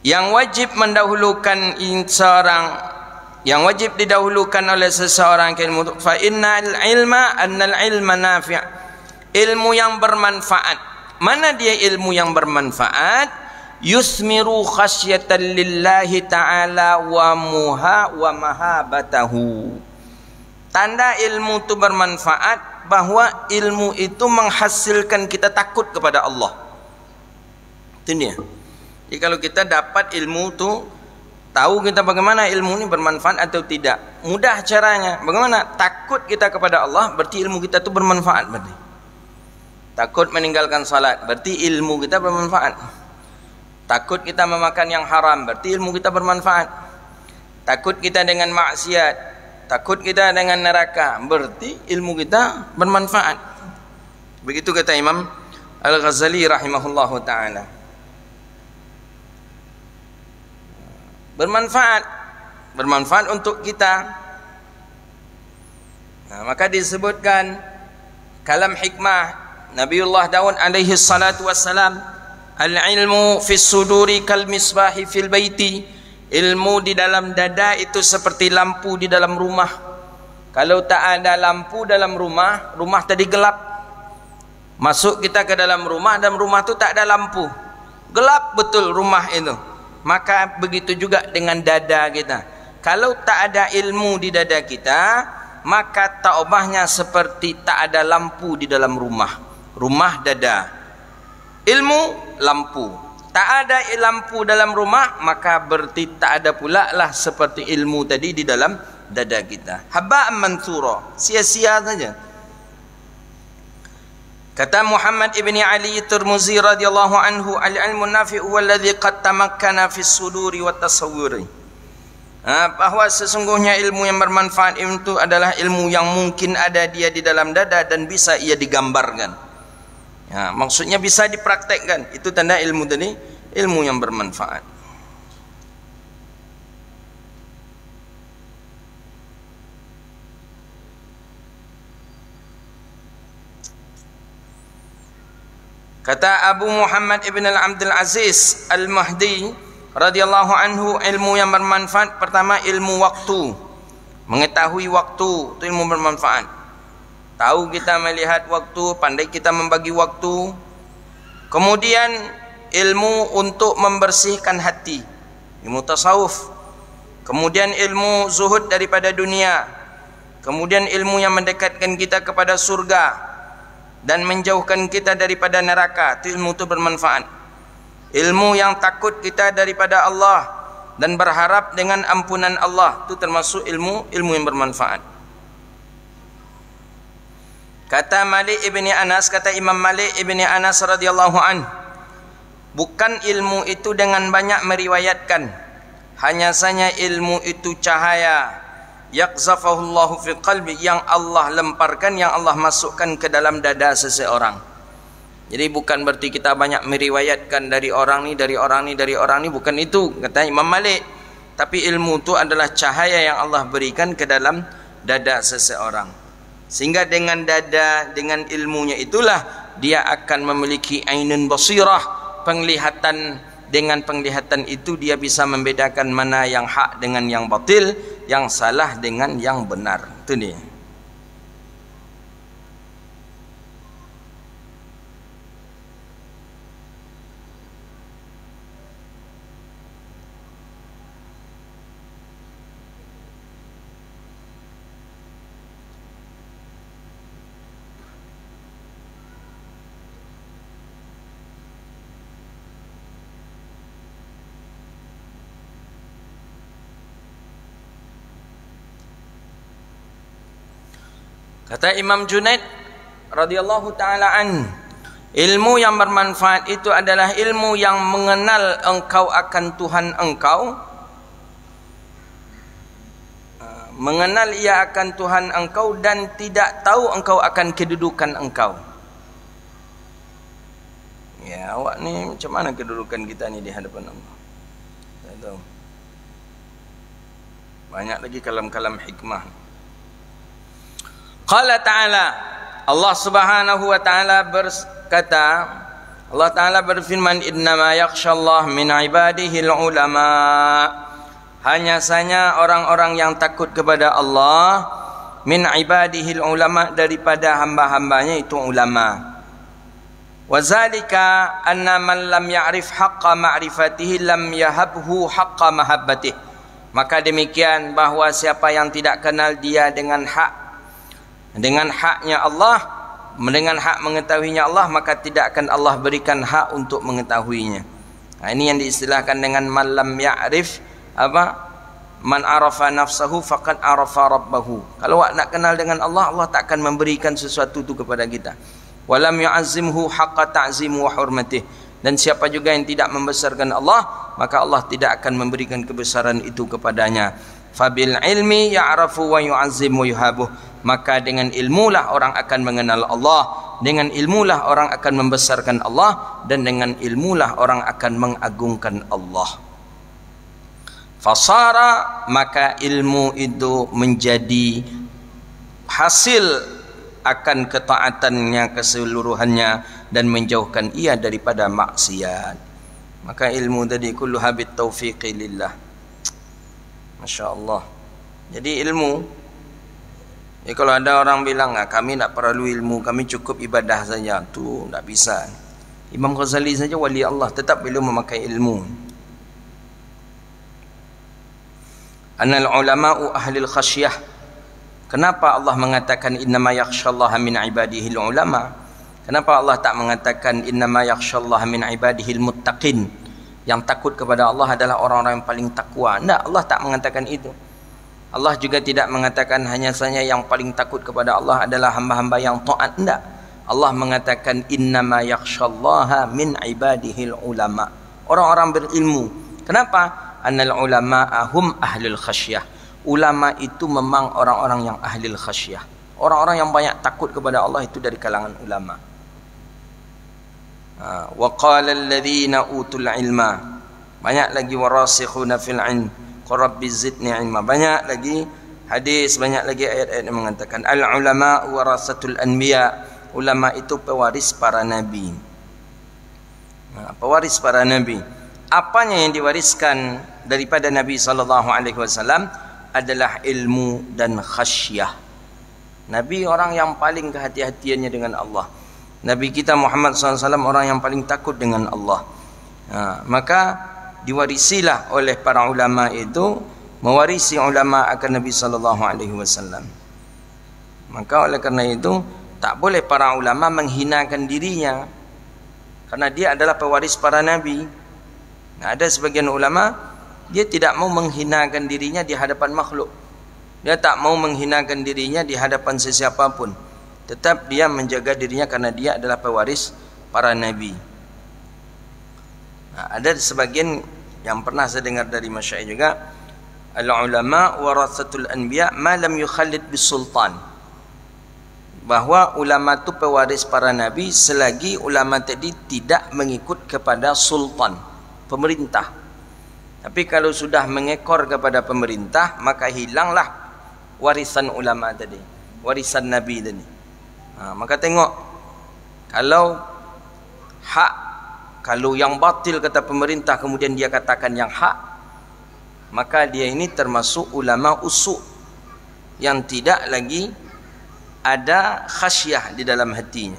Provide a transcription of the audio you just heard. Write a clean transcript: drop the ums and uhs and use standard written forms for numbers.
Yang wajib mendahulukan seorang, yang wajib didahulukan oleh seseorang ke ilmu, fa innal ilma annal ilma nafi', ilmu yang bermanfaat. Mana dia ilmu yang bermanfaat? Yusmiru khasyatan lillahi ta'ala wa mahabatahu. Tanda ilmu itu bermanfaat bahwa ilmu itu menghasilkan kita takut kepada Allah. Itu dia. Jadi kalau kita dapat ilmu itu, tahu kita bagaimana ilmu ini bermanfaat atau tidak. Mudah caranya. Bagaimana? Takut kita kepada Allah, berarti ilmu kita itu bermanfaat. Berarti takut meninggalkan salat, berarti ilmu kita bermanfaat. Takut kita memakan yang haram, berarti ilmu kita bermanfaat. Takut kita dengan maksiat, takut kita dengan neraka, berarti ilmu kita bermanfaat. Begitu kata Imam Al-Ghazali rahimahullahu ta'ala. Bermanfaat untuk kita. Nah, maka disebutkan kalam hikmah Nabiullah Daud alaihi salatu wassalam, al-ilmu fis suduri kal misbahi fil baiti. Ilmu di dalam dada itu seperti lampu di dalam rumah. Kalau tak ada lampu dalam rumah, rumah tadi gelap. Masuk kita ke dalam rumah dan rumah itu tak ada lampu, gelap betul rumah itu. Maka begitu juga dengan dada kita. Kalau tak ada ilmu di dada kita, maka taubahnya seperti tak ada lampu di dalam rumah. Rumah dada, ilmu lampu. Tak ada lampu dalam rumah, maka berarti tak ada pula lah seperti ilmu tadi di dalam dada kita. Haba'an mansura, sia-sia saja. Kata Muhammad ibni Ali Tirmizi radhiyallahu anhu, al-ilmu nafi'u walladhi qad tamakkana fis suduri wat tasawwuri. Bahwa sesungguhnya ilmu yang bermanfaat itu adalah ilmu yang mungkin ada dia di dalam dada dan bisa ia digambarkan. Ya, maksudnya bisa dipraktekkan. Itu tanda ilmu tadi, ilmu yang bermanfaat. Kata Abu Muhammad ibn al-Abdul Aziz al-Mahdi radhiyallahu anhu, ilmu yang bermanfaat pertama ilmu waktu. Mengetahui waktu itu ilmu bermanfaat. Tahu kita melihat waktu, pandai kita membagi waktu. Kemudian ilmu untuk membersihkan hati, ilmu tasawuf. Kemudian ilmu zuhud daripada dunia. Kemudian ilmu yang mendekatkan kita kepada surga dan menjauhkan kita daripada neraka. Itu ilmu itu bermanfaat. Ilmu yang takut kita daripada Allah dan berharap dengan ampunan Allah, itu termasuk ilmu yang bermanfaat. Kata Malik ibni Anas, kata Imam Malik ibni Anas radhiyallahu an, bukan ilmu itu dengan banyak meriwayatkan, hanya saja ilmu itu cahaya yaqzafahullahu fi qalbi, yang Allah lemparkan, yang Allah masukkan ke dalam dada seseorang. Jadi bukan berarti kita banyak meriwayatkan dari orang ni, dari orang ni, dari orang ni, bukan itu kata Imam Malik. Tapi ilmu itu adalah cahaya yang Allah berikan ke dalam dada seseorang. Sehingga dengan dada, dengan ilmunya itulah dia akan memiliki ainun basirah, penglihatan. Dengan penglihatan itu dia bisa membedakan mana yang hak dengan yang batil, yang salah dengan yang benar. Itu dia. Kata Imam Junaid radhiyallahu ta'ala an, ilmu yang bermanfaat itu adalah ilmu yang mengenal engkau akan Tuhan engkau, mengenal ia akan Tuhan engkau dan tidak tahu engkau akan kedudukan engkau. Ya, awak ni macam mana kedudukan kita ni di hadapan Allah? Tak tahu. Banyak lagi kalam-kalam hikmah. Qala ta'ala, Allah Subhanahu wa taala berkata, Allah taala berfirman, innama yakhshallah min ibadihil ulama. Hanya saja orang-orang yang takut kepada Allah, min ibadihil ulama, daripada hamba-hambanya itu ulama. Wazalika anna man lam ya'rif haqqa ma'rifatihi lam yahabhu haqqa mahabbatih. Maka demikian bahawa siapa yang tidak kenal dia dengan haknya Allah, dengan hak mengetahuinya Allah, maka tidak akan Allah berikan hak untuk mengetahuinya. Nah, ini yang diistilahkan dengan man lam ya'rif man arafa nafsahu faqad arafa rabbahu. Kalau nak kenal dengan Allah, Allah tak akan memberikan sesuatu itu kepada kita. Walam yu'azzimhu haqqa ta'zimu wa hurmatih. Dan siapa juga yang tidak membesarkan Allah, maka Allah tidak akan memberikan kebesaran itu kepadanya. Fabil ilmi ya'rafu wa yu'azzim wa yuhabuh. Maka dengan ilmulah orang akan mengenal Allah, dengan ilmulah orang akan membesarkan Allah, dan dengan ilmulah orang akan mengagungkan Allah. Fasara, maka ilmu itu menjadi hasil akan ketaatannya keseluruhannya dan menjauhkan ia daripada maksiat. Maka ilmu tadi kullu habit taufiqi lillah. Masya Allah. Jadi ilmu, kalau ada orang bilang kami tak perlu ilmu, kami cukup ibadah saja, tu tak bisa. Imam Ghazali saja wali Allah tetap belum memakai ilmu. Anal ulama'u ahlil khasyah. Kenapa Allah mengatakan innama yakhshallaha min ibadihil ulama? Kenapa Allah tak mengatakan innama yakhshallaha min ibadihil muttaqin? Yang takut kepada Allah adalah orang-orang yang paling takwa. Tidak, Allah tak mengatakan itu. Allah juga tidak mengatakan hanya saja yang paling takut kepada Allah adalah hamba-hamba yang taat. Tidak. Allah mengatakan innama yakhshallaha min ibadihil ulama. Orang-orang berilmu. Kenapa? Annal ulama'a hum ahlul khasyah. Ulama itu memang orang-orang yang ahli khasyah. Orang-orang yang banyak takut kepada Allah itu dari kalangan ulama. Wa qala alladhina utul ilma. Banyak lagi warasikhuna fil ilm. Qur rabbi zidni ilma. Banyak lagi hadis, banyak lagi ayat-ayat yang mengatakan al ulama warasatul anbiya. Ulama itu pewaris para nabi. Pewaris para nabi. Apanya yang diwariskan daripada Nabi sallallahu alaihi wasallam adalah ilmu dan khasyah. Nabi orang yang paling kehati-hatiannya dengan Allah. Nabi kita Muhammad SAW orang yang paling takut dengan Allah. Maka diwarisilah oleh para ulama itu, mewarisi ulama akan Nabi SAW. Maka oleh kerana itu tak boleh para ulama menghinakan dirinya, karena dia adalah pewaris para nabi. Ada sebagian ulama dia tidak mau menghinakan dirinya di hadapan makhluk. Dia tak mau menghinakan dirinya di hadapan sesiapa pun. Tetap dia menjaga dirinya karena dia adalah pewaris para nabi. Ada sebagian yang pernah saya dengar dari masyayikh juga, al-ulama warathatul anbiya ma lam yukhallid bisultan. Bahawa ulama itu pewaris para nabi selagi ulama tadi tidak mengikut kepada sultan, pemerintah. Tapi kalau sudah mengekor kepada pemerintah, maka hilanglah warisan ulama tadi, warisan nabi tadi. Maka tengok, kalau yang batil kata pemerintah kemudian dia katakan yang hak, maka dia ini termasuk ulama usuk yang tidak lagi ada khasyah di dalam hatinya.